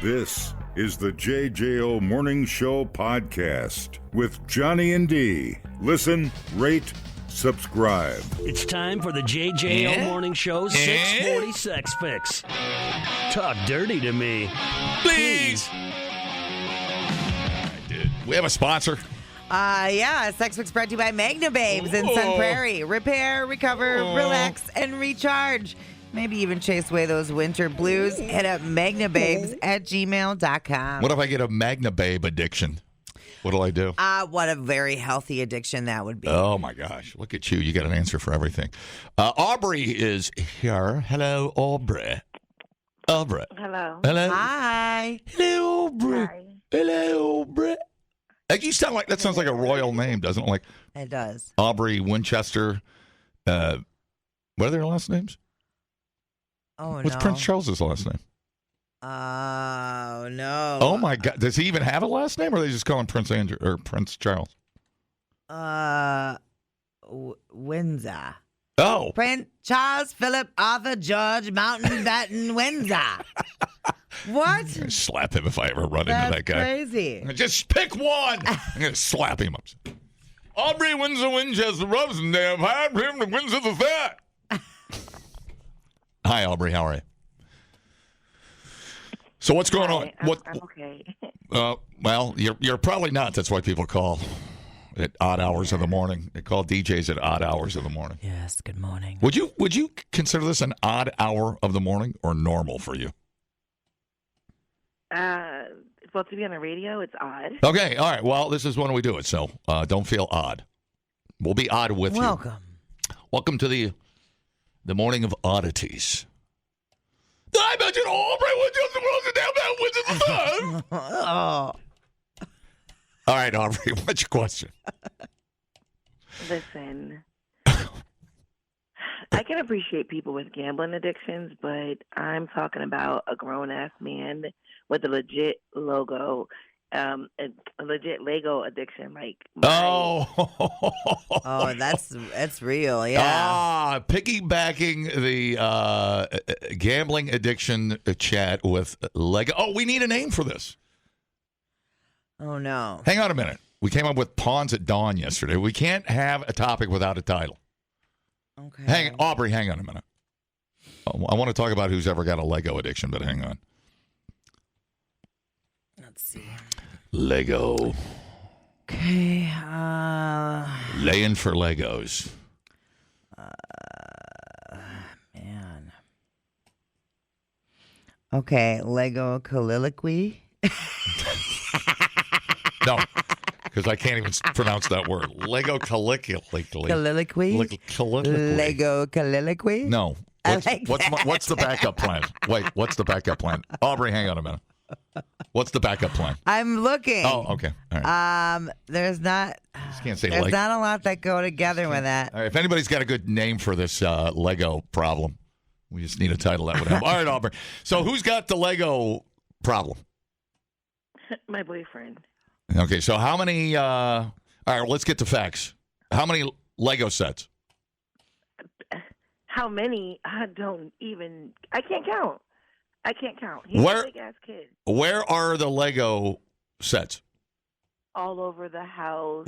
This is the JJO Morning Show podcast with Johnny and D. Listen, rate, subscribe. It's time for the JJO Morning Show 640 Sex Fix. Talk dirty to me. Please. I did. We have a sponsor. Sex Fix brought to you by Magna Babes in Sun Prairie. Repair, recover, relax, and recharge. Maybe even chase away those winter blues. Hit up magnababes@gmail.com. What if I get a Magna Babe addiction? What'll I do? What a very healthy addiction that would be. Oh, my gosh. Look at you. You got an answer for everything. Aubrey is here. Hello, Aubrey. Aubrey. Hello. Hello. Hi. Hello, Aubrey. Hi. Hello, Aubrey. You sound like, that sounds like a royal name, doesn't it? Like It does. Aubrey Winchester. What are their last names? Oh, What's no. Prince Charles's last name? Oh, no. Oh, my God. Does he even have a last name, or are they just call him Prince Andrew or Prince Charles? Windsor. Oh. Prince Charles Philip Arthur George Mountbatten Windsor. What? I'm going to slap him if I ever run That's into that guy. crazy. Just pick one. I'm going to slap him up. Aubrey Windsor Winchester Rosendale. Hi, him to Windsor the Fat. Hi, Aubrey. How are you? So what's going on? I'm okay. Well, you're probably not. That's why people call at odd hours of the morning. They call DJs at odd hours of the morning. Yes, good morning. Would you consider this an odd hour of the morning or normal for you? Well, to be on the radio, it's odd. Okay, all right. Well, this is when we do it, so don't feel odd. We'll be odd with you. Welcome to the morning of oddities. I mentioned Aubrey Winchester Rosendale. Oh. All right, Aubrey, what's your question? Listen, I can appreciate people with gambling addictions, but I'm talking about a grown-ass man with a legit logo, a legit Lego addiction. That's real, yeah. Piggybacking the gambling addiction chat with Lego. Oh, we need a name for this. Oh, no. Hang on a minute. We came up with Pawns at Dawn yesterday. We can't have a topic without a title. Okay. Aubrey, hang on a minute. I want to talk about who's ever got a Lego addiction, but hang on. Let's see. Lego. Okay. Laying for Legos. Man. Okay, Lego colloquy. No, because I can't even pronounce that word. Lego colloquy. Colloquy? Lego colloquy? No. Like What's the backup plan? Wait, what's the backup plan? Aubrey, hang on a minute. What's the backup plan? I'm looking. Oh, okay. All right. There's not. Just can't say There's Lego. not a lot that go together with that. All right, if anybody's got a good name for this Lego problem, we just need a title that would help. All right, Aubrey. So who's got the Lego problem? My boyfriend. Okay, so how many? All right, well, let's get to facts. How many Lego sets? How many? I can't count. He's a big-ass kid. Where are the Lego sets? All over the house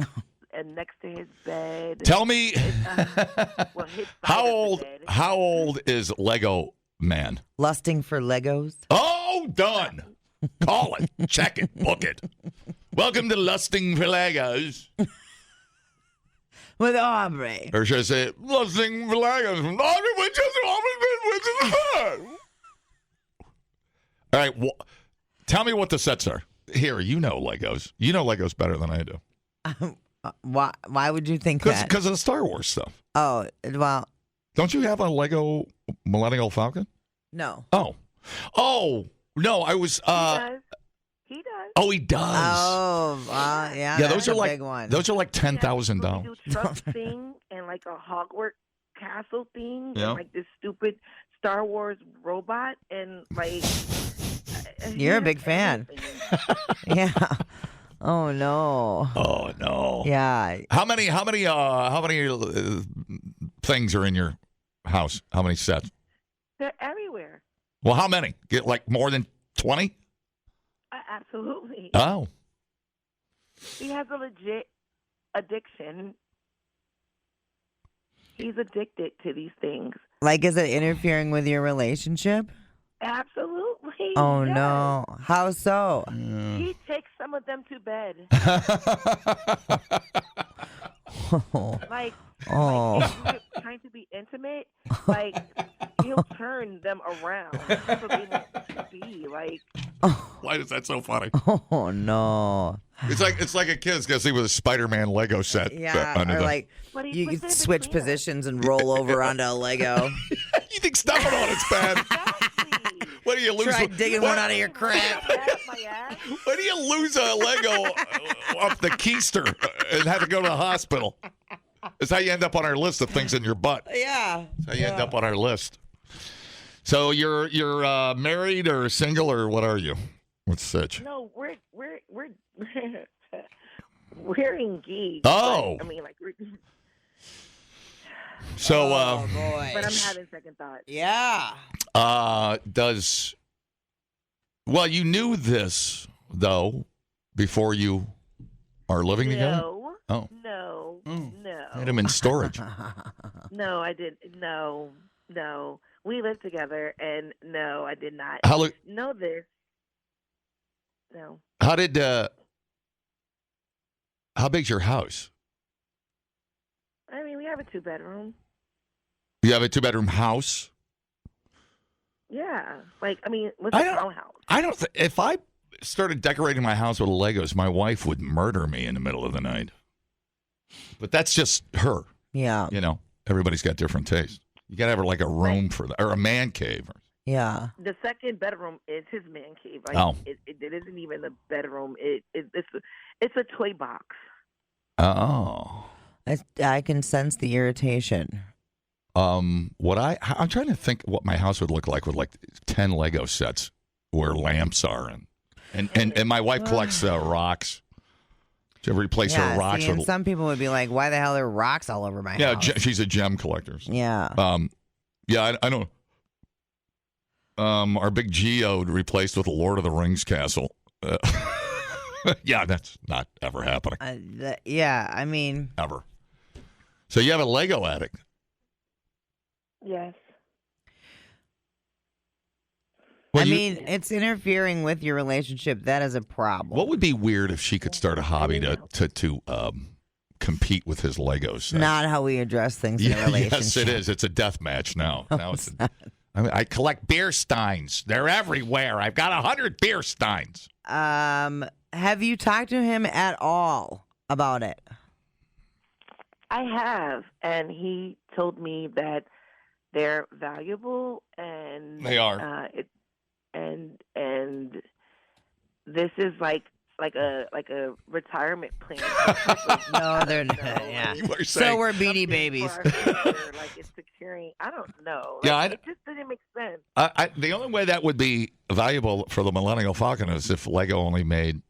and next to his bed. Tell me, His how side of the bed. old is Lego Man? Lusting for Legos? Oh, done. Call it, check it, book it. Welcome to Lusting for Legos. With Aubrey. Or should I say, Lusting for Legos from Aubrey Winchester, All right, tell me what the sets are. Here, you know Legos. You know Legos better than I do. Why would you think that? Because of the Star Wars stuff. Oh, well. Don't you have a Lego Millennial Falcon? No. Oh, no, I was... He does. Oh, he does. Oh, yeah. Yeah, those those are a like big one. those are like $10,000. He truck thing and like a Hogwarts castle thing Yeah. and like this stupid Star Wars robot and like. You're a big fan. Yeah. Oh no. Oh no. Yeah. How many things are in your house? How many sets? They're everywhere. Well, how many? Get like more than 20? Absolutely. Oh. He has a legit addiction. He's addicted to these things. Like, is it interfering with your relationship? Absolutely. Oh, yes. no. How so? He takes some of them to bed. Like, if you're trying to be intimate, like, he'll turn them around so they won't be like. Why is that so funny? Oh no! It's like a kid's gonna see with a Spider-Man Lego set. Yeah, or like you can switch positions and roll over onto a Lego. You think stepping on it's bad? Exactly. What do you lose? Try digging one out of your crap. When do you lose a Lego off the keister and have to go to the hospital? That's how you end up on our list of things in your butt. Yeah. That's how you end up on our list. So you're married or single or what are you? What's such? No, we're we're engaged. Oh. Like, I mean, like. So. Oh boy. But I'm having second thoughts. Yeah. Well, you knew this though before you are living together. Oh. No. Had him in storage. No, I didn't. No. We lived together, and no, I did not know this. No. How big's your house? I mean, we have a 2-bedroom. You have a 2-bedroom house? Yeah. Like, I mean, what's a townhouse? I don't if I started decorating my house with Legos, my wife would murder me in the middle of the night. But that's just her. Yeah. You know, everybody's got different tastes. You got to have like a room for that, or a man cave. Yeah. The second bedroom is his man cave. Like, it isn't even a bedroom. It's a toy box. Oh. I can sense the irritation. I'm trying to think what my house would look like with like 10 Lego sets where lamps are and my wife collects rocks. Did you ever replace her rocks? And some people would be like, "Why the hell are there rocks all over my house?" Yeah, she's a gem collector. Yeah. I know. Our big geode replaced with a Lord of the Rings castle. Yeah, that's not ever happening. I mean, ever. So you have a Lego addict. Yes. Well, it's interfering with your relationship. That is a problem. What would be weird if she could start a hobby to compete with his Legos? Not how we address things in a relationship. Yes, it is. It's a death match now. I collect beer steins. They're everywhere. I've got 100 beer steins. Have you talked to him at all about it? I have, and he told me that they're valuable and they are. And this is like a retirement plan. No, they're not. Yeah. So we're Beanie Babies. Like it's securing. I don't know. It just didn't make sense. The only way that would be valuable for the Millennial Falcon is if Lego only made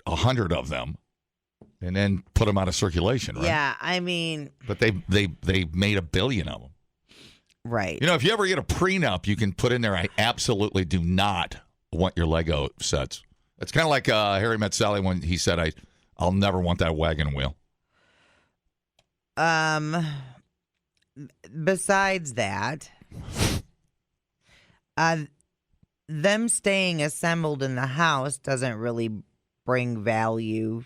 100 of them, and then put them out of circulation. Right? Yeah, I mean. But they made 1 billion of them. Right. You know, if you ever get a prenup, you can put in there, I absolutely do not want your Lego sets. It's kind of like Harry Met Sally when he said, I'll never want that wagon wheel. Besides that, them staying assembled in the house doesn't really bring value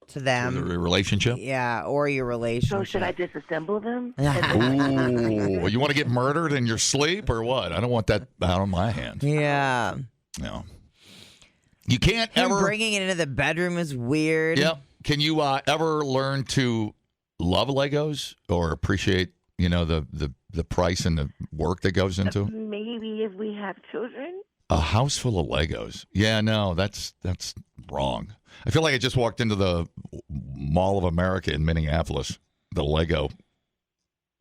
to them. To the relationship? Yeah, or your relationship. So should I disassemble them? Ooh, well, you want to get murdered in your sleep or what? I don't want that out of my hands. Yeah. No. You can't ever. Bringing it into the bedroom is weird. Yeah. Can you ever learn to love Legos or appreciate, the price and the work that goes into it? Maybe if we have children. A house full of Legos. Yeah, no, that's wrong. I feel like I just walked into the Mall of America in Minneapolis, the Lego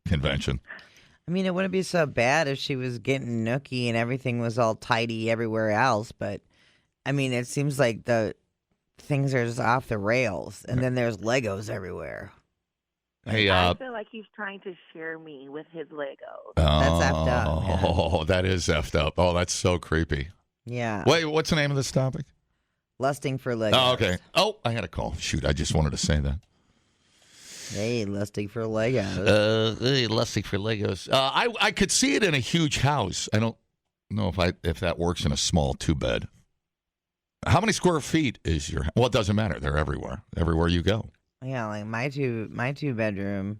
convention. I mean, it wouldn't be so bad if she was getting nookie and everything was all tidy everywhere else, but I mean, it seems like the things are just off the rails, and then there's Legos everywhere. Hey, I feel like he's trying to share me with his Legos. That's effed up. Oh, that is effed up. Oh, that's so creepy. Yeah. Wait, what's the name of this topic? Lusting for Legos. Oh, okay. Oh, I had a call. Shoot, I just wanted to say that. Hey, lusting for Legos. Hey, lusting for Legos. I could see it in a huge house. I don't know if that works in a small 2-bed. How many square feet is your? Well, it doesn't matter. They're everywhere. Everywhere you go. Yeah, like my two bedroom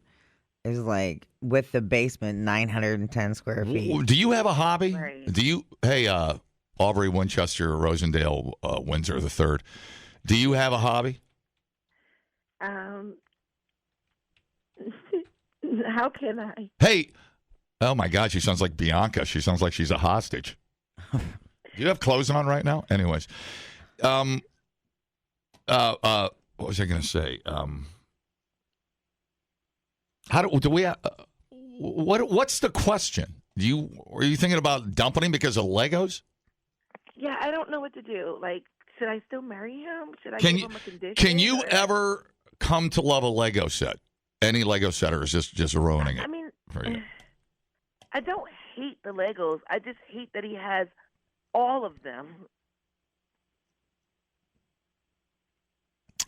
is like with the basement 910 square feet. Do you have a hobby? Right. Do you? Hey, Aubrey Winchester, Rosendale, Windsor the Third. Do you have a hobby? How can I? Hey, oh my God, she sounds like Bianca. She sounds like she's a hostage. Do you have clothes on right now? Anyways, what was I going to say? How do we? What's the question? Are you thinking about dumping him because of Legos? Yeah, I don't know what to do. Like, should I still marry him? Should I Can give you- him a condition? Can you or- ever come to love a Lego set? Any Lego set, or is this just ruining it I mean, for you? I don't hate the Legos. I just hate that he has all of them.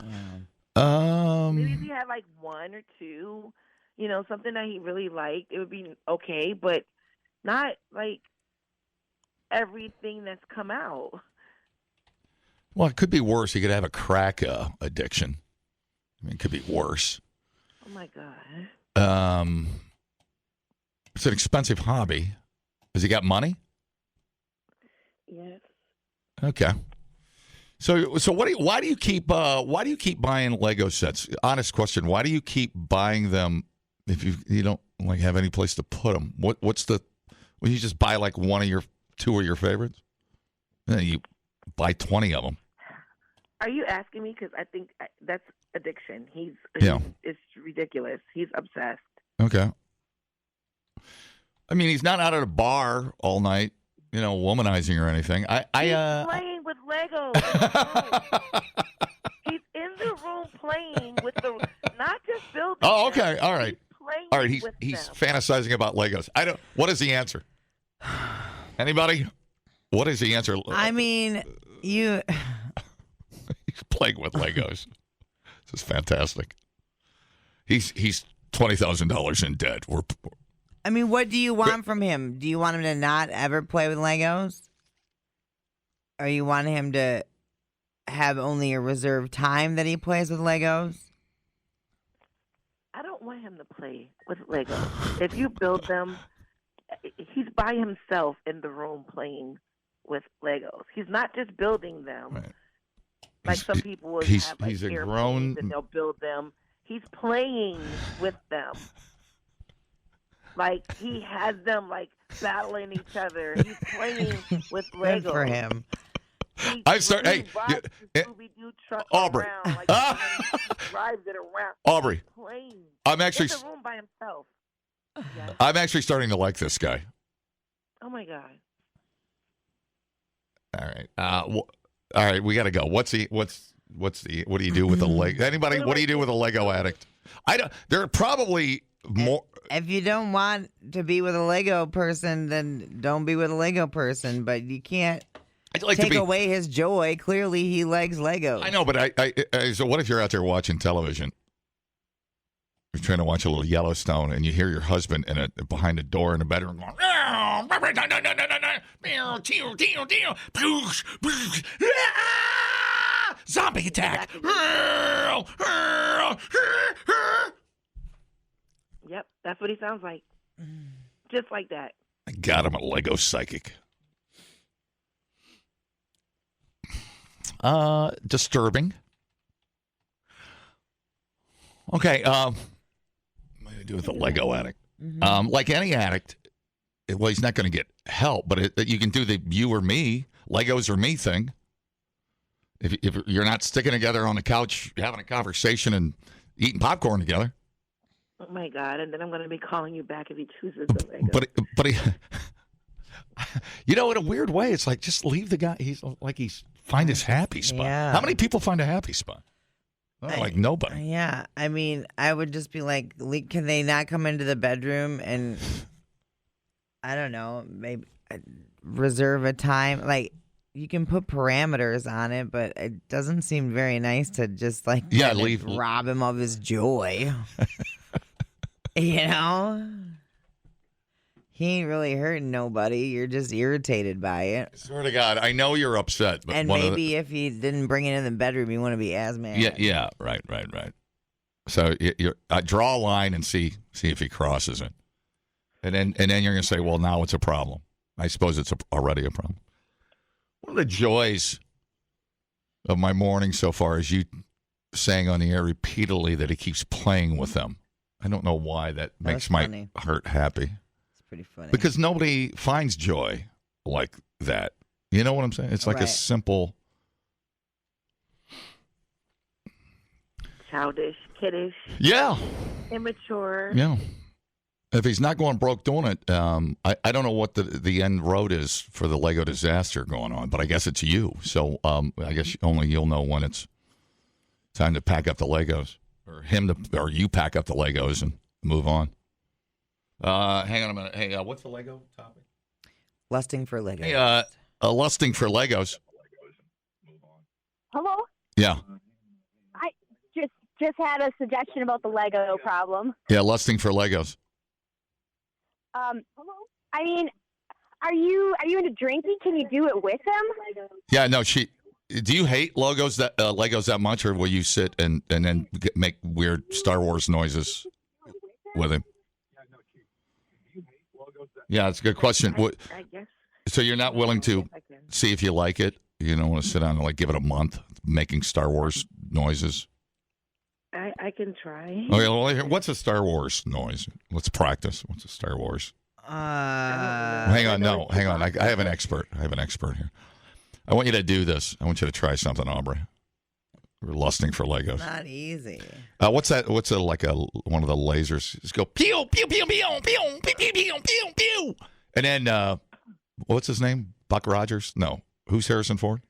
Maybe if he had like one or two, something that he really liked, it would be okay, but not like everything that's come out. Well, it could be worse. He could have a crack addiction. I mean, it could be worse. Oh my God. It's an expensive hobby. Has he got money? Yes. Okay. So why do you keep buying Lego sets? Honest question. Why do you keep buying them if you don't like have any place to put them? What's the? Well, you just buy like two of your favorites, and then you buy 20 of them. Are you asking me? Because I think that's addiction. It's ridiculous. He's obsessed. Okay. I mean, he's not out at a bar all night, womanizing or anything. He's playing with Legos. He's in the room playing with not just building. Oh, okay. All right. All right. With He's them. fantasizing about Legos. What is the answer? Anybody? What is the answer? I mean, He's playing with Legos. This is fantastic. He's $20,000 in debt. I mean, what do you want from him? Do you want him to not ever play with Legos? Or you want him to have only a reserved time that he plays with Legos? I don't want him to play with Legos. If you build them, he's by himself in the room playing with Legos. He's not just building them. Right. Like some people will he's have like a airplanes grown- and they'll build them. He's playing with them. Like he has them like battling each other. He's playing with Legos. Good for him. He I start. Hey, rides the Scooby-Doo truck Aubrey. around, like, he drives it around. Aubrey, He's playing. I'm actually in the room by himself. Yeah. I'm actually starting to like this guy. Oh my God. All right. All right, we got to go. What do you do with a Lego? Anybody? What do you do with a Lego addict? I don't. There are probably more. If you don't want to be with a Lego person, then don't be with a Lego person. But you can't I'd like take to be. away his joy. Clearly, he likes Legos. I know, but so what if you're out there watching television? You're trying to watch a little Yellowstone, and you hear your husband behind a door in the bedroom going, zombie attack. Yep, that's what he sounds like. Just like that. I got him a Lego psychic. Disturbing. Okay. What do you do with a Lego addict? Like any addict, well, he's not going to get help, but you can do the you or me, Legos or me thing. If you're not sticking together on the couch, having a conversation and eating popcorn together. Oh my God! And then I'm going to be calling you back if he chooses the Lego. But he, in a weird way, it's like just leave the guy. He's find his happy spot. Yeah. How many people find a happy spot? Like nobody. Yeah, I mean, I would just be like, can they not come into the bedroom and I don't know, maybe reserve a time? Like, you can put parameters on it, but it doesn't seem very nice to just like rob him of his joy. You know? He ain't really hurting nobody. You're just irritated by it. I swear to God, I know you're upset. But and maybe if he didn't bring it in the bedroom, you want to be as mad. Yeah, right. So you draw a line and see if he crosses it. And then you're going to say, well, now it's a problem. I suppose it's already a problem. One of the joys of my morning so far is you saying on the air repeatedly that he keeps playing with them. I don't know why that makes my heart happy. It's pretty funny. Because nobody finds joy like that. You know what I'm saying? It's like a simple... Childish, kiddish. Yeah. Immature. Yeah. If he's not going broke doing it, I don't know what the end road is for the Lego disaster going on, but I guess it's you. So I guess only you'll know when it's time to pack up the Legos, or you pack up the Legos and move on. Hang on a minute. Hey, what's the Lego topic? Lusting for Legos. Hey, lusting for Legos. Hello? Yeah. I just had a suggestion about the Lego problem. Yeah, lusting for Legos. Hello? I mean, are you into drinking? Can you do it with him? Yeah, no, do you hate Legos that much, or will you sit and then make weird Star Wars noises with him? Yeah, that's a good question. I guess. So you're not willing to see if you like it? You don't want to sit down and give it a month making Star Wars noises? I can try. Okay, well, what's a Star Wars noise? Let's practice. What's a Star Wars? Hang on. I have an expert. Here. I want you to do this. I want you to try something, Aubrey. We're lusting for Legos. Not easy. What's that? What's one of the lasers? Just go pew pew pew pew pew pew pew pew pew pew. And then what's his name? Buck Rogers? No. Who's Harrison Ford?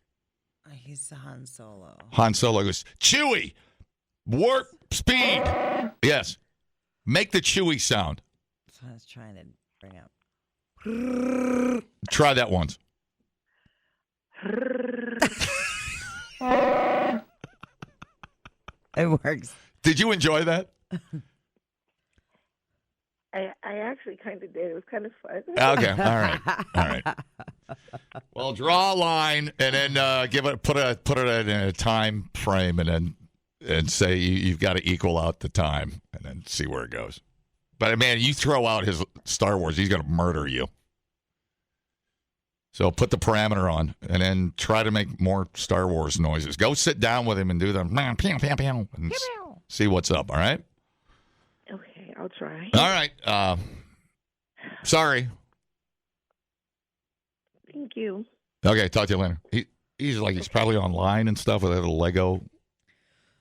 He's Han Solo. Han Solo goes Chewie. Warp speed. Yes. Make the Chewie sound. That's what I was trying to bring up. Try that once. It works. Did you enjoy that? I actually kind of did. It was kind of fun. Okay. All right. Well, draw a line and then put it in a time frame and say you've got to equal out the time and then see where it goes. But, man, you throw out his Star Wars, he's going to murder you. So put the parameter on and then try to make more Star Wars noises. Go sit down with him and do them and see what's up, all right? Okay, I'll try. All right. Sorry. Thank you. Okay, talk to you later. He's probably online and stuff with other Lego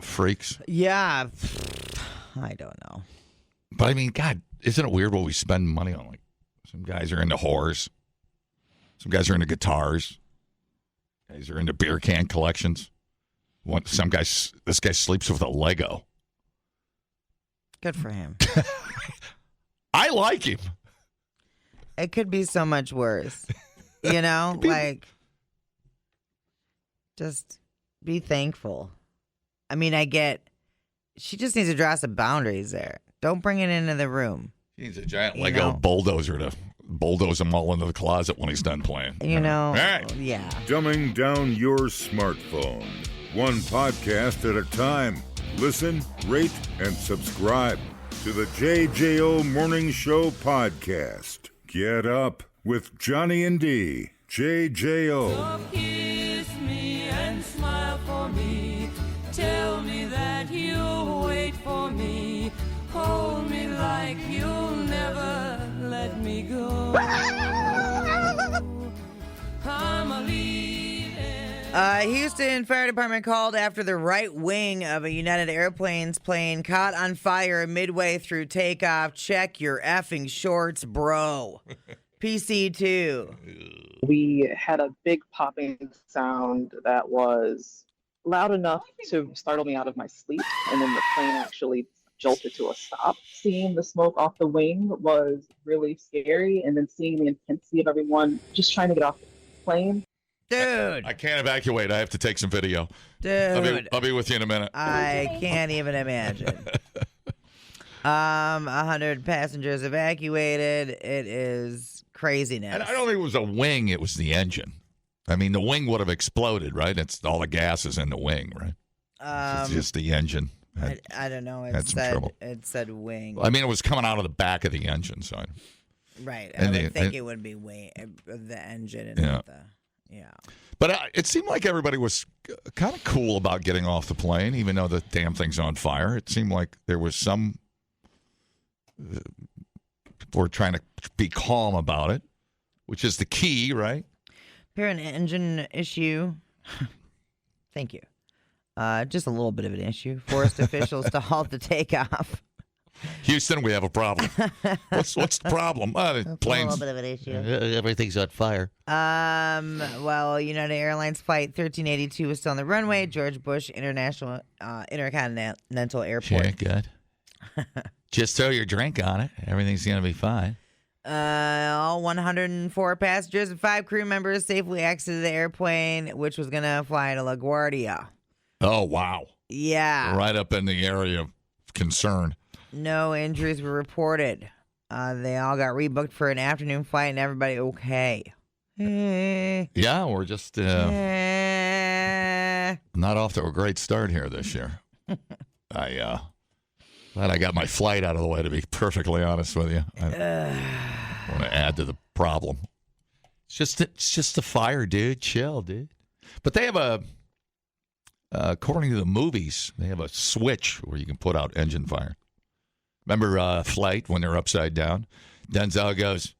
freaks. Yeah. I don't know. But I mean, God, isn't it weird what we spend money on? Like, some guys are into whores. Some guys are into guitars. Guys are into beer can collections. This guy sleeps with a Lego. Good for him. I like him. It could be so much worse. You know, just be thankful. I mean, she just needs to draw some boundaries there. Don't bring it into the room. He needs a giant Lego bulldozer to bulldoze them all into the closet when he's done playing. You know, all right. Yeah. Dumbing down your smartphone. One podcast at a time. Listen, rate, and subscribe to the JJO Morning Show podcast. Get up with Johnny and D. JJO. So kiss me and smile for me. Tell me that you'll wait for me. Hold me like you'll never let me go. I'm a leaving. Houston Fire Department called after the right wing of a United Airlines plane caught on fire midway through takeoff. Check your effing shorts, bro. PC2. We had a big popping sound that was loud enough to startle me out of my sleep, and then the plane actually jolted to a stop. Seeing the smoke off the wing was really scary, and then seeing the intensity of everyone just trying to get off the plane. Dude. I can't evacuate. I have to take some video. Dude. I'll be with you in a minute. I can't even imagine. 100 passengers evacuated. It is craziness. And I don't think it was a wing. It was the engine. I mean, the wing would have exploded, right? It's all the gas is in the wing, right? It's just the engine. I don't know. It said wing. I mean, it was coming out of the back of the engine, so. Right. I would think it would be wing, the engine and not the. Yeah. But it seemed like everybody was kind of cool about getting off the plane, even though the damn thing's on fire. It seemed like there was some people were trying to be calm about it, which is the key, right? An engine issue. Thank you. Just a little bit of an issue. Forced officials to halt the takeoff. Houston, we have a problem. What's the problem? The plane's, a little bit of an issue. Everything's on fire. Well, United Airlines Flight 1382 was still on the runway. George Bush Intercontinental Airport. Sure, good. Just throw your drink on it. Everything's going to be fine. All 104 passengers and 5 crew members safely exited the airplane, which was going to fly to LaGuardia. Oh, wow. Yeah. Right up in the area of concern. No injuries were reported. They all got rebooked for an afternoon flight, and everybody okay. Yeah, we're just not off to a great start here this year. Glad I got my flight out of the way, to be perfectly honest with you. I want to add to the problem. It's just a fire, dude. Chill, dude. But they have according to the movies, they have a switch where you can put out engine fire. Remember Flight, when they're upside down? Denzel goes,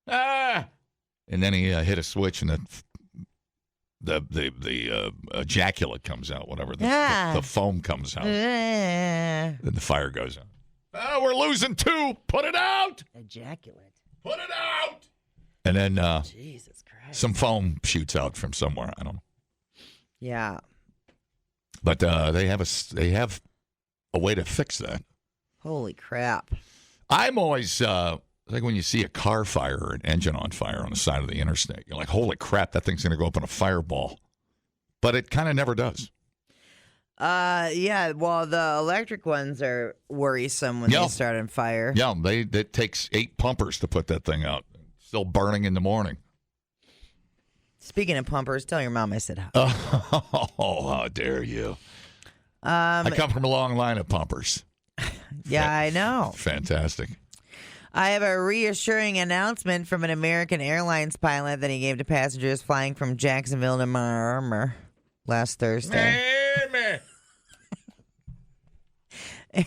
ah! And then he hit a switch, and the ejaculate comes out, whatever. The foam comes out. Then the fire goes out. Oh, we're losing 2. Put it out! Ejaculate. Put it out! And then Jesus Christ. some foam shoots out from somewhere. I don't know. Yeah. But they have a way to fix that. Holy crap. I'm always like when you see a car fire or an engine on fire on the side of the interstate, you're like, holy crap, that thing's going to go up in a fireball. But it kind of never does. Yeah, well, the electric ones are worrisome when they start on fire. Yeah, it takes 8 pumpers to put that thing out. Still burning in the morning. Speaking of pumpers, tell your mom I said hi. Oh, how dare you. I come from a long line of pumpers. Yeah, I know. Fantastic. I have a reassuring announcement from an American Airlines pilot that he gave to passengers flying from Jacksonville to Miami last Thursday.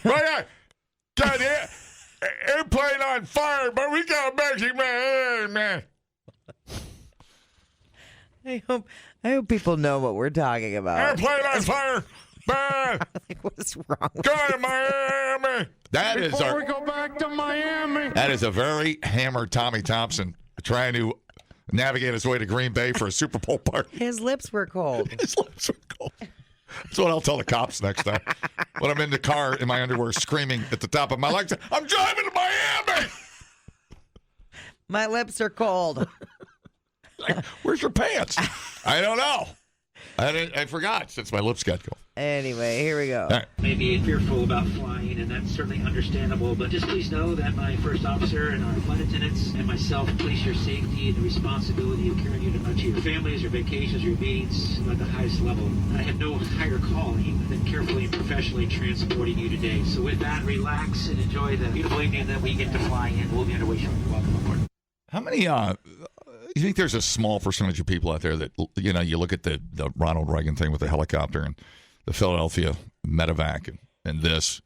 Right, got the airplane on fire, but we got a magic man. I hope people know what we're talking about. Airplane on fire. What's wrong with Go to Miami. Before we go back to Miami. That is a very hammered Tommy Thompson trying to navigate his way to Green Bay for a Super Bowl party. His lips were cold. His lips were cold. That's what I'll tell the cops next time. When I'm in the car in my underwear screaming at the top of my lungs, I'm driving to Miami. My lips are cold. Like, where's your pants? I don't know. I forgot since my lips got cold. Anyway, here we go. Right. Maybe fearful about flying, and that's certainly understandable, but just please know that my first officer and our flight attendants and myself place your safety and the responsibility of carrying you to your families, your vacations, your meetings at the highest level. I have no higher calling than carefully and professionally transporting you today. So with that, relax and enjoy the beautiful evening that we get to fly in. We'll be underway shortly. Welcome aboard. How many, you think there's a small percentage of people out there that, you look at the Ronald Reagan thing with the helicopter and the Philadelphia medevac and this.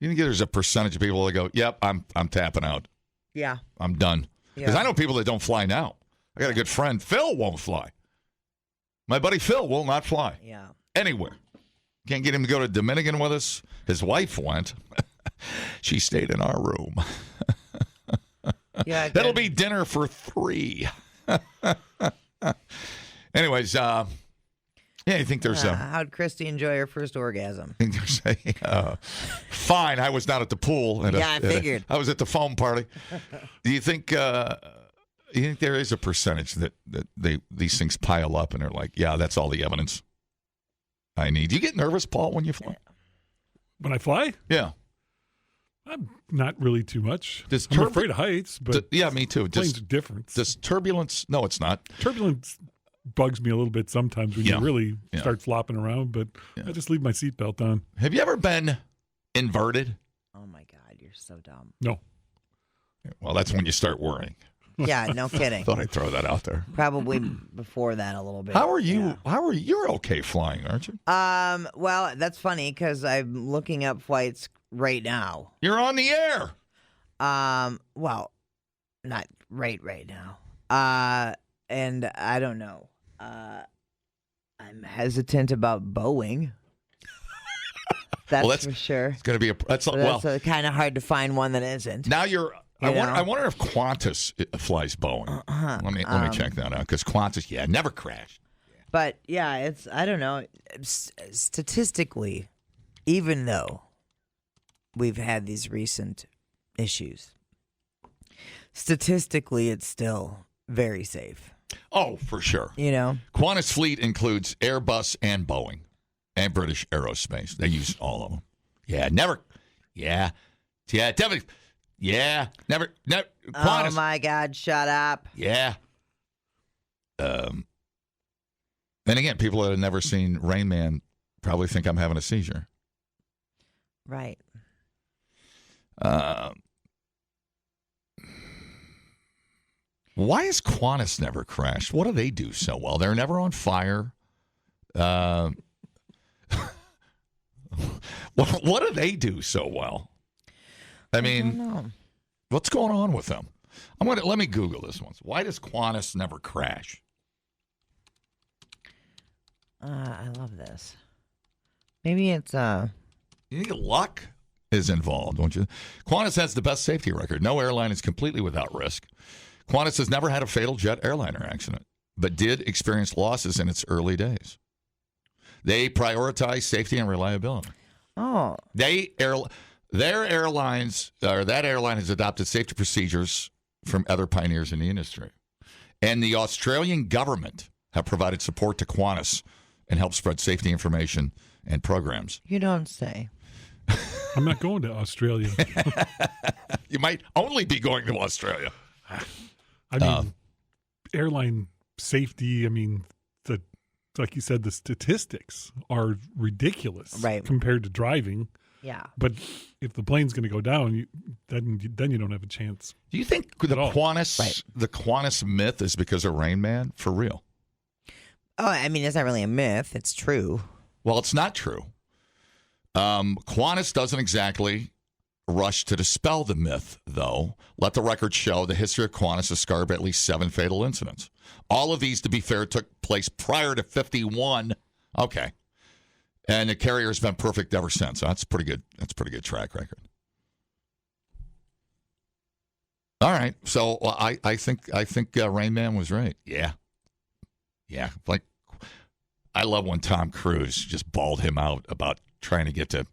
You think there's a percentage of people that go, yep, I'm tapping out. Yeah. I'm done. Because I know people that don't fly now. I got a good friend. Phil won't fly. My buddy Phil will not fly. Yeah. Anywhere. Can't get him to go to Dominican with us. His wife went. She stayed in our room. Yeah. That'll be dinner for 3. Anyways, you think there's how'd Christy enjoy her first orgasm? I think there's fine. I was not at the pool. I figured. I was at the foam party. Do you think You think there is a percentage that these things pile up and they're like, yeah, that's all the evidence I need. Do you get nervous, Paul, when you fly? When I fly? Yeah. I'm not really too much. I'm afraid of heights, but yeah, me too. Planes are different. Does turbulence? No, it's not. Turbulence bugs me a little bit sometimes when you really start flopping around, but I just leave my seatbelt on. Have you ever been inverted? Oh my God, you're so dumb. No. Well, that's when you start worrying. Yeah, no kidding. Thought I'd throw that out there. Probably before that a little bit. How are you? Yeah. How are you? You're okay flying, aren't you? Well, that's funny because I'm looking up flights right now. You're on the air. Well, not right now. And I don't know. I'm hesitant about Boeing. That's for sure. It's going to be that's kind of hard to find one that isn't. Now you're. I wonder if Qantas flies Boeing. Let me check that out because Qantas, never crashed. But it's I don't know. Statistically, even though we've had these recent issues, statistically it's still very safe. Oh, for sure. Qantas fleet includes Airbus and Boeing and British Aerospace. They use all of them. Definitely. Yeah, never. Qantas. Oh my God! Shut up. Yeah. And again, people that have never seen Rain Man probably think I'm having a seizure. Right. Why has Qantas never crashed? What do they do so well? They're never on fire. What do they do so well? I mean, what's going on with them? Let me Google this once. Why does Qantas never crash? I love this. Maybe it's You think luck is involved, don't you? Qantas has the best safety record. No airline is completely without risk. Qantas has never had a fatal jet airliner accident, but did experience losses in its early days. They prioritize safety and reliability. Oh. Their airlines, or that airline has adopted safety procedures from other pioneers in the industry. And the Australian government have provided support to Qantas and helped spread safety information and programs. You don't say. I'm not going to Australia. You might only be going to Australia. I mean, airline safety, like you said, the statistics are ridiculous compared to driving. Yeah. But if the plane's going to go down, then you don't have a chance. Do you think the Qantas myth is because of Rain Man? For real? Oh, it's not really a myth. It's true. Well, it's not true. Qantas doesn't exactly rush to dispel the myth, though. Let the record show the history of Qantas is scarred by at least 7 fatal incidents. All of these, to be fair, took place prior to 51. Okay. And the carrier's been perfect ever since. So that's pretty good. That's a pretty good track record. All right. So I think Rain Man was right. Yeah. Like, I love when Tom Cruise just bawled him out about trying to get to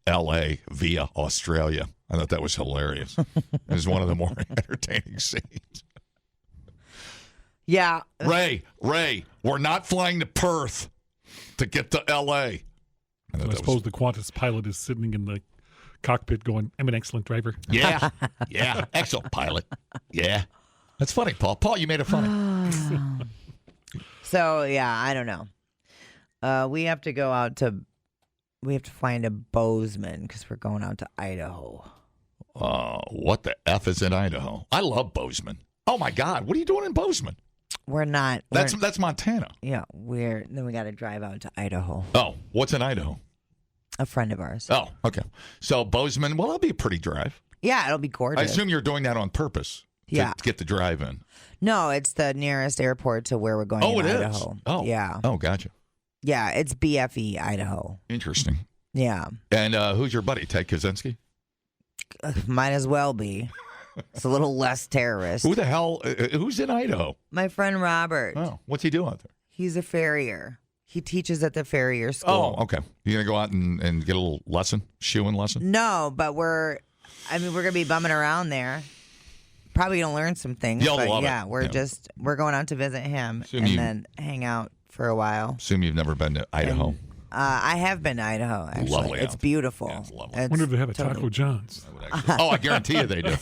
L.A. via Australia. I thought that was hilarious. It was one of the more entertaining scenes. Yeah. Ray, we're not flying to Perth to get to L.A. I suppose the Qantas pilot is sitting in the cockpit going, I'm an excellent driver. Yeah. Excellent pilot. Yeah. That's funny, Paul. Paul, you made it funny. So, I don't know. We have to go out to... We have to find a Bozeman because we're going out to Idaho. What the F is in Idaho? I love Bozeman. Oh, my God. What are you doing in Bozeman? We're not. That's Montana. Yeah, then we got to drive out to Idaho. Oh, what's in Idaho? A friend of ours. Oh, okay. So Bozeman, well, that'll be a pretty drive. Yeah, it'll be gorgeous. I assume you're doing that on purpose to get the drive in. No, it's the nearest airport to where we're going in Idaho. Is? Oh, yeah. Oh, gotcha. Yeah, it's BFE, Idaho. Interesting. Yeah. And who's your buddy, Ted Kaczynski? Might as well be. It's a little less terrorist. Who the hell? Who's in Idaho? My friend Robert. Oh, what's he doing out there? He's a farrier. He teaches at the farrier school. Oh, okay. You gonna go out and get a little lesson, shoeing lesson? No, but we're gonna be bumming around there. probably gonna learn some things. You'll but love yeah, it. we're going out to visit him then hang out for a while. Assume you've never been to Idaho. I have been to Idaho. Actually, Lovely it's out. beautiful. Yeah, it's lovely. I wonder if they have a Taco John's. I guarantee you they do.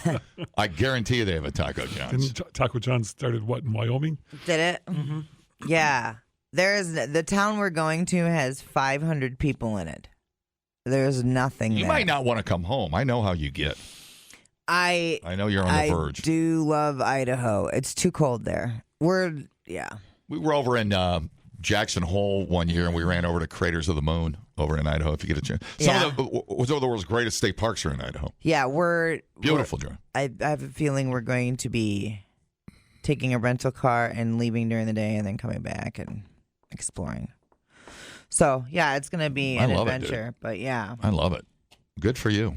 I guarantee you they have a Taco John's. Didn't Taco John's started in Wyoming? Did it? Mm-hmm. Yeah. The town we're going to has 500 people in it. There's nothing You there. might not want to come home. I know how you get. I know you're on the verge. I do love Idaho. It's too cold there. We were over in Jackson Hole one year, and we ran over to Craters of the Moon over in Idaho. If you get a chance, some of the world's greatest state parks are in Idaho. Yeah, beautiful, Joe. I have a feeling we're going to be taking a rental car and leaving during the day, and then coming back and exploring. So yeah, it's going to be an adventure. But yeah, I love it. Good for you.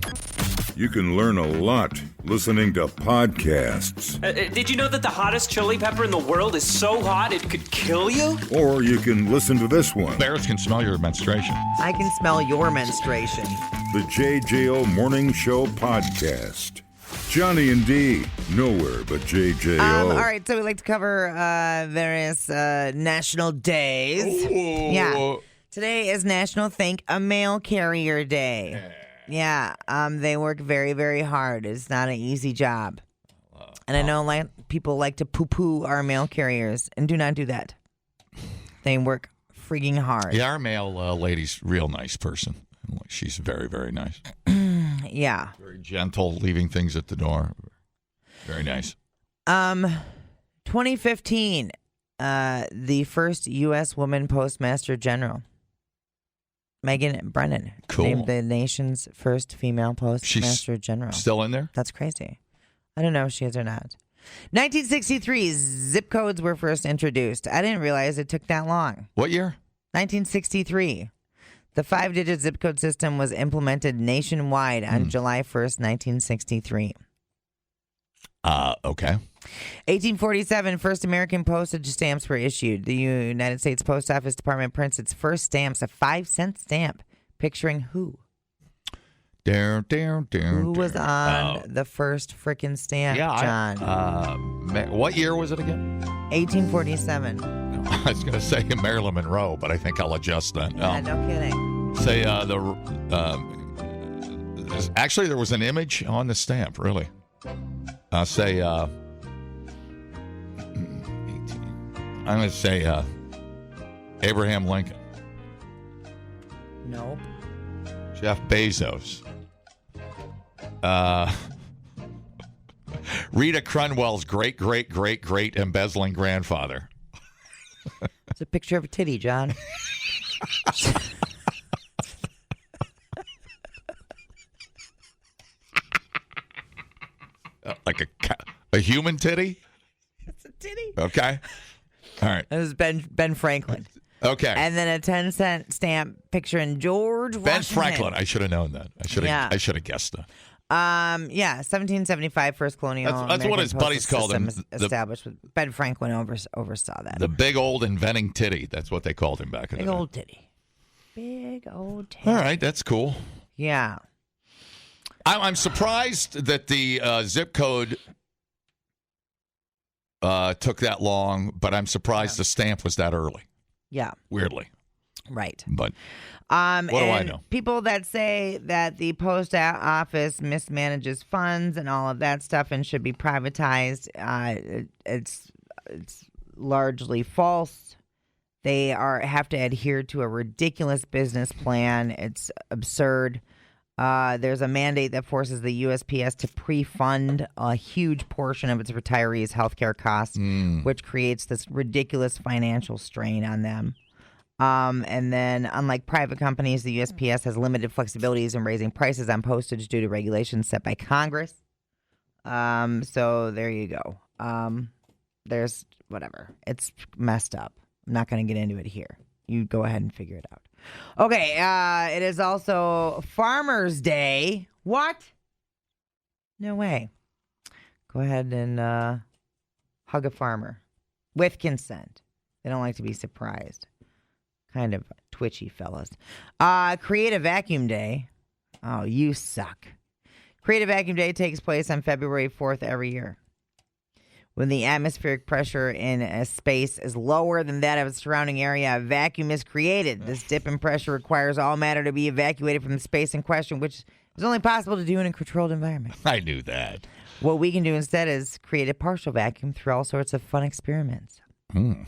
You can learn a lot listening to podcasts. Did you know that the hottest chili pepper in the world is so hot it could kill you? Or you can listen to this one. Bears can smell your menstruation. I can smell your menstruation. The JJO Morning Show Podcast. Johnny and D, nowhere but JJO. All right, so we like to cover various national days. Ooh. Yeah. Today is National Thank a Mail Carrier Day. Yeah, they work very, very hard. It's not an easy job. And I know people like to poo-poo our mail carriers, and do not do that. They work freaking hard. Yeah, our mail lady's real nice person. She's very, very nice. Yeah. Very gentle, leaving things at the door. Very nice. 2015, the first U.S. woman postmaster general. Megan Brennan, named the nation's first female postmaster general. Still in there? That's crazy. I don't know if she is or not. 1963, zip codes were first introduced. I didn't realize it took that long. What year? 1963. The 5-digit zip code system was implemented nationwide on July 1st, 1963. Okay. 1847, first American postage stamps were issued. The United States Post Office Department prints its first stamps, a 5-cent stamp, picturing who? Who was on the first frickin' stamp, John? What year was it again? 1847. I was going to say Marilyn Monroe, but I think I'll adjust that. Yeah, no kidding. Say actually there was an image on the stamp, really. Say, I'm going to say Abraham Lincoln. Nope. Jeff Bezos. Rita Crunwell's great embezzling grandfather. It's a picture of a titty, John. Like a human titty? It's a titty. Okay. All right. It was Ben Franklin. Okay. And then a 10-cent stamp picturing George Washington. Ben Franklin. I should have known that. I should have guessed that. 1775, first colonial. That's what his buddies called him. Established. Ben Franklin oversaw that. The big old inventing titty. That's what they called him back in the day. Big old titty. Big old titty. All right. That's cool. Yeah. I'm surprised that the zip code took that long, but I'm surprised the stamp was that early. Yeah. Weirdly. Right. But what do I know? People that say that the post office mismanages funds and all of that stuff and should be privatized, it's largely false. They have to adhere to a ridiculous business plan. It's absurd. There's a mandate that forces the USPS to pre-fund a huge portion of its retirees' health care costs, which creates this ridiculous financial strain on them. And then, unlike private companies, the USPS has limited flexibilities in raising prices on postage due to regulations set by Congress. So there you go. There's whatever. It's messed up. I'm not going to get into it here. You go ahead and figure it out. Okay, it is also Farmer's Day. What? No way. Go ahead and hug a farmer with consent. They don't like to be surprised. Kind of twitchy fellas. Creative Vacuum Day. Oh, you suck. Creative Vacuum Day takes place on February 4th every year. When the atmospheric pressure in a space is lower than that of its surrounding area, a vacuum is created. This dip in pressure requires all matter to be evacuated from the space in question, which is only possible to do in a controlled environment. I knew that. What we can do instead is create a partial vacuum through all sorts of fun experiments. I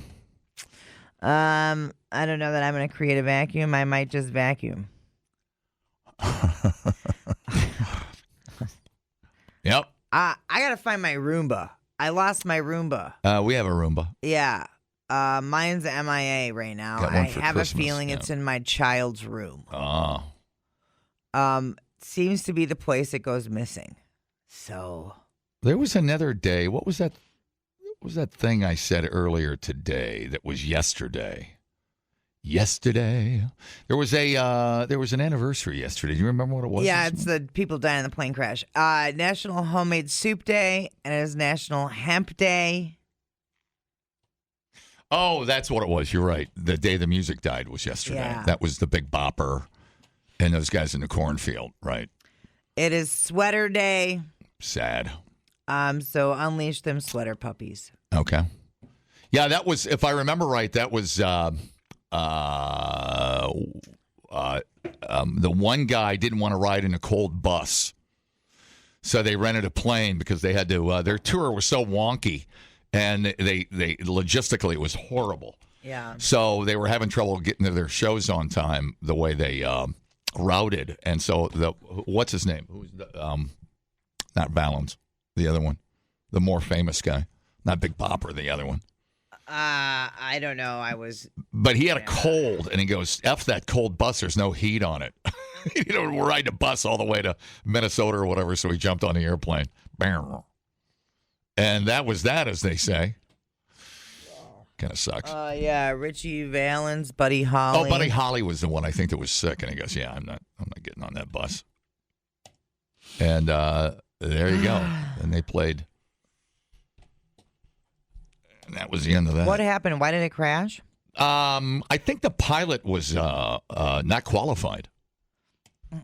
don't know that I'm going to create a vacuum. I might just vacuum. Yep. I got to find my Roomba. I lost my Roomba. We have a Roomba. Yeah. Mine's MIA right now. Got I one for have Christmas, a feeling it's in my child's room. Oh. Seems to be the place it goes missing. So There was another day. What was that? What was that thing I said earlier today that was yesterday? Yesterday. There was an anniversary yesterday. Do you remember what it was? yeah, it's the people dying in the plane crash. National Homemade Soup Day, and it is National Hemp Day. Oh, that's what it was. You're right. The day the music died was yesterday. Yeah. That was the Big Bopper and those guys in the cornfield, right? It is Sweater Day. Sad. So unleash them sweater puppies. Okay. Yeah, that was, if I remember right, that was the one guy didn't want to ride in a cold bus. So they rented a plane because they had to, their tour was so wonky and they logistically it was horrible. Yeah. So they were having trouble getting to their shows on time the way they routed. And so what's his name? Who's not Valens, the other one, the more famous guy, not Big Bopper, the other one. I don't know. But he had a cold, and he goes, F that cold bus. There's no heat on it. We're riding a bus all the way to Minnesota or whatever, so he jumped on the airplane. And that was that, as they say. Kind of sucks. Yeah, Richie Valens, Buddy Holly. Oh, Buddy Holly was the one I think that was sick, and he goes, yeah, I'm not getting on that bus. And there you go. And they played. And that was the end of that. What happened? Why did it crash? I think the pilot was not qualified.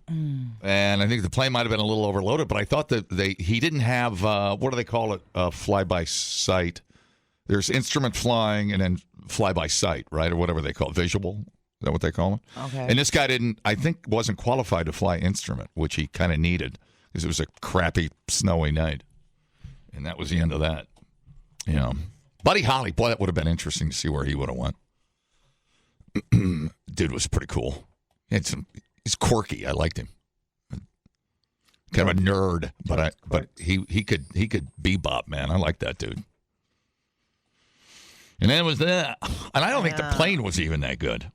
And I think the plane might have been a little overloaded, but I thought that he didn't have, what do they call it, fly-by-sight. There's instrument flying and then fly-by-sight, right, or whatever they call it, visual. Is that what they call it? Okay. And this guy wasn't qualified to fly instrument, which he kind of needed because it was a crappy, snowy night. And that was the end of that. Yeah. Buddy Holly, boy, that would have been interesting to see where he would have went. Dude was pretty cool. He's quirky. I liked him. Kind of a nerd, but he could bebop, man. I like that dude. And then it was that, and I don't think the plane was even that good.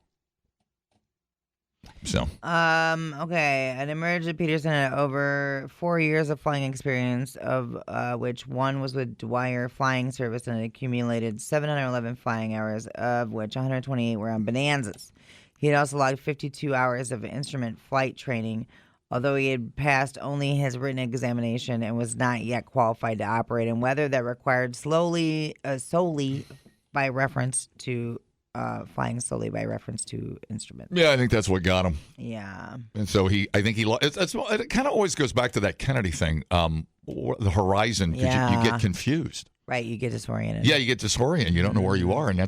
So. Okay. An emerged at Peterson had over 4 years of flying experience, of which one was with Dwyer Flying Service, and accumulated 711 flying hours, of which 128 were on Bonanzas. He had also logged 52 hours of instrument flight training, although he had passed only his written examination and was not yet qualified to operate in weather that required solely by reference to flying solely by reference to instruments. Yeah, I think that's what got him. Yeah. And so it kind of always goes back to that Kennedy thing, the horizon, because you get confused. Right, you get disoriented. Yeah, you get disoriented. You don't know where you are, and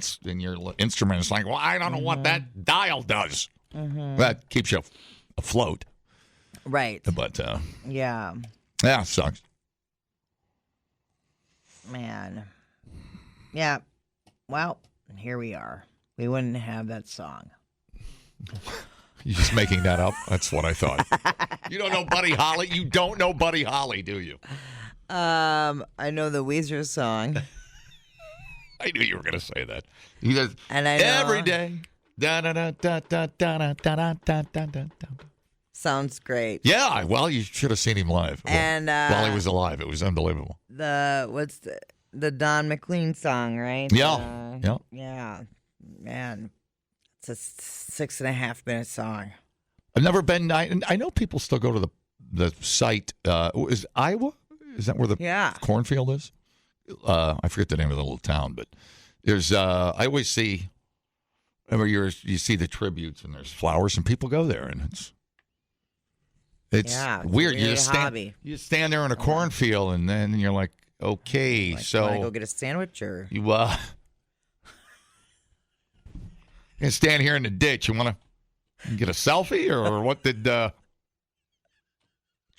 your instrument is like, well, I don't know what that dial does. That keeps you afloat. Right. But, yeah, it sucks. Man. Yeah. Well, here we are. We wouldn't have that song. You're just making that up? That's what I thought. You don't know Buddy Holly? You don't know Buddy Holly, do you? I know the Weezer song. I knew you were going to say that. He says, and I know every day. Da, da, da, da, da, da, da, da, da, da, da. Sounds great. Yeah, well, you should have seen him live. And while he was alive, it was unbelievable. What's the Don McLean song, right? Yeah. Yeah. Man, it's a 6.5 minute song. I've never been. I know people still go to the site. Is Iowa? Is that where the cornfield is? I forget the name of the little town, but there's. I always see. Every year you see the tributes and there's flowers and people go there and it's weird. You just stand there in a cornfield and then you're like, Okay, so want to go get a sandwich or you gonna stand here in the ditch? You want to get a selfie or what? What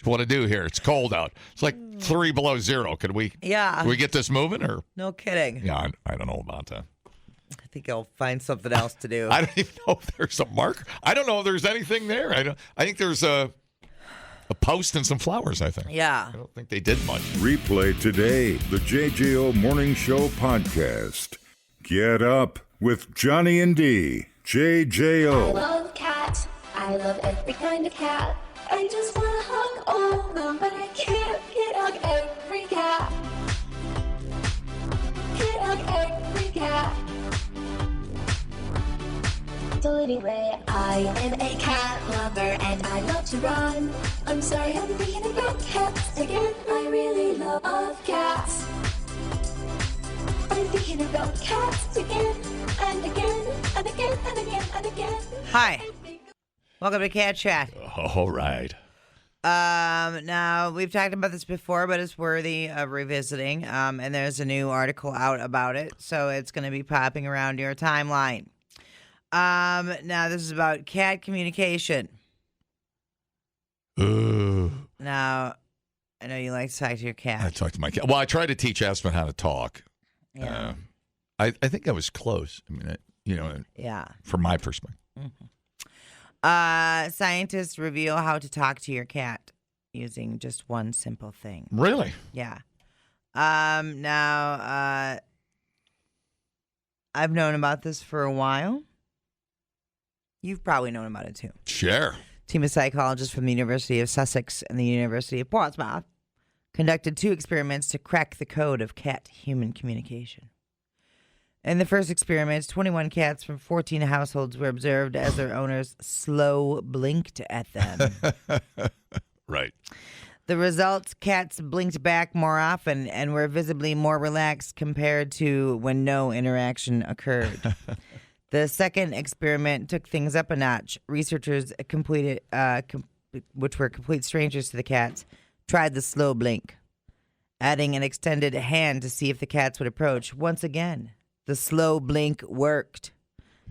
you want to do here? It's cold out. It's like 3 below zero. Could we? Yeah. Can we get this moving or? No kidding. Yeah, I don't know about that. I think I'll find something else to do. I don't even know if there's a marker. I don't know if there's anything there. I think there's a post and some flowers, I think. Yeah. I don't think they did much. Replay today the JJO Morning Show podcast. Get up with Johnny and D. JJO. I love cats. I love every kind of cat. I just want to hug all of them, but I can't hug every cat. Can't hug every cat. So anyway, I am a cat lover and I love to run. I'm sorry, I'm thinking about cats again. I really love cats. I'm thinking about cats again and again and again and again and again. Hi. Welcome to Cat Chat. All right. Now, we've talked about this before, but it's worthy of revisiting. And there's a new article out about it, so it's going to be popping around your timeline. Now, this is about cat communication. Now, I know you like to talk to your cat. I talk to my cat. Well, I tried to teach Aspen how to talk. Yeah. I think I was close. I mean, yeah. From my perspective. Mm-hmm. Scientists reveal how to talk to your cat using just one simple thing. Really? Yeah. Now, I've known about this for a while. You've probably known about it too. Sure. Team of psychologists from the University of Sussex and the University of Portsmouth conducted 2 experiments to crack the code of cat-human communication. In the first experiments, 21 cats from 14 households were observed as their owners slow blinked at them. Right. The results, cats blinked back more often and were visibly more relaxed compared to when no interaction occurred. The second experiment took things up a notch. Researchers completed, which were complete strangers to the cats, tried the slow blink, adding an extended hand to see if the cats would approach. Once again, the slow blink worked.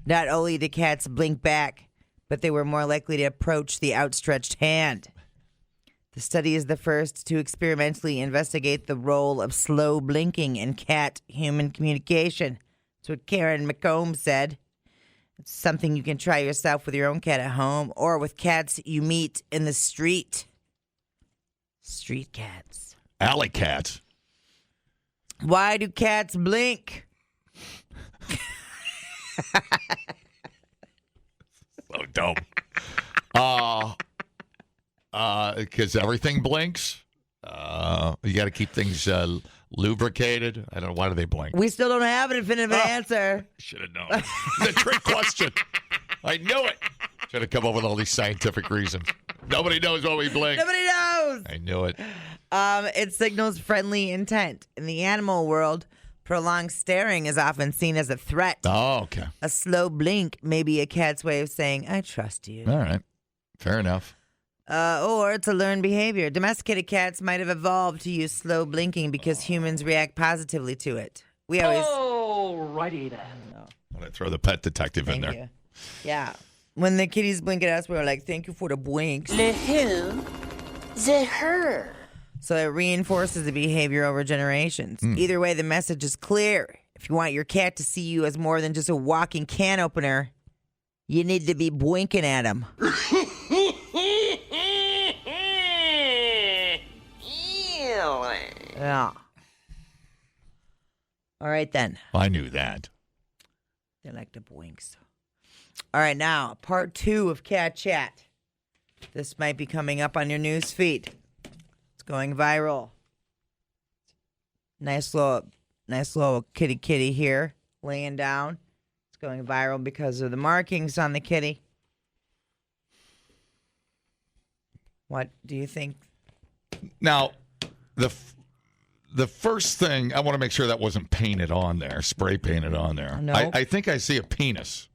Not only did cats blink back, but they were more likely to approach the outstretched hand. The study is the first to experimentally investigate the role of slow blinking in cat-human communication. That's what Karen McComb said. It's something you can try yourself with your own cat at home or with cats you meet in the street. Street cats. Alley cats. Why do cats blink? So dumb. Because everything blinks. You got to keep things lubricated. I don't know. Why do they blink? We still don't have an definitive answer. Should have known. It's a trick question. I knew it. Should have come up with all these scientific reasons. Nobody knows why we blink. Nobody knows. I knew it. It signals friendly intent. In the animal world, prolonged staring is often seen as a threat. Oh, okay. A slow blink may be a cat's way of saying, I trust you. All right. Fair enough. Or it's a learned behavior. Domesticated cats might have evolved to use slow blinking because humans react positively to it. We always... Alrighty then. I'm going to throw the pet detective in there. You. Yeah. When the kitties blink at us, we were like, thank you for the blinks. The who? The her. So it reinforces the behavior over generations. Either way, the message is clear. If you want your cat to see you as more than just a walking can opener, you need to be blinking at him. Yeah. All right, then. I knew that. They like the blinks. All right, now, part 2 of Cat Chat. This might be coming up on your news feed. It's going viral. Nice little kitty here, laying down. It's going viral because of the markings on the kitty. What do you think? Now, the first thing, I want to make sure that wasn't painted on there, spray painted on there. No. I think I see a penis.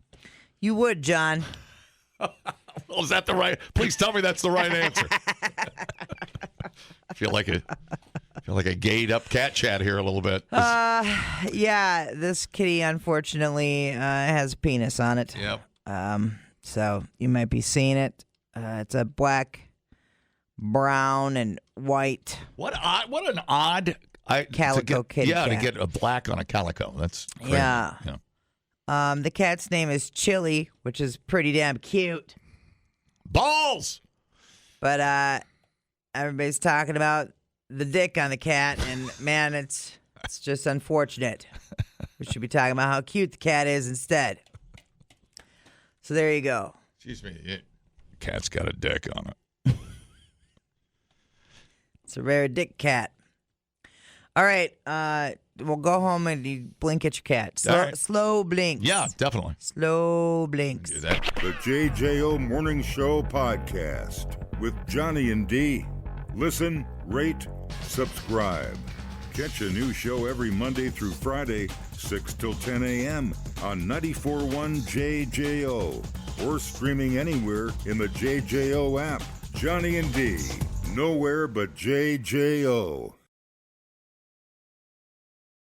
You would, John. Well, is that the right? Please tell me that's the right answer. I feel like feel like I gayed up cat chat here a little bit. Yeah, this kitty unfortunately has a penis on it. Yep. So you might be seeing it. It's a black, brown, and white. What an odd calico kitty. Yeah, cat. to get a black on a calico. That's crazy. Yeah. The cat's name is Chili, which is pretty damn cute. Balls. But everybody's talking about the dick on the cat, and man, it's just unfortunate. We should be talking about how cute the cat is instead. So there you go. Excuse me. Cat's got a dick on it. It's a rare dick cat. All right. We'll go home and you blink at your cat. Slow blinks. Yeah, definitely. Slow blinks. Do that. The JJO Morning Show podcast with Johnny and D. Listen, rate, subscribe. Catch a new show every Monday through Friday, 6 till 10 a.m. on 94.1 JJO or streaming anywhere in the JJO app. Johnny and D, nowhere but JJO.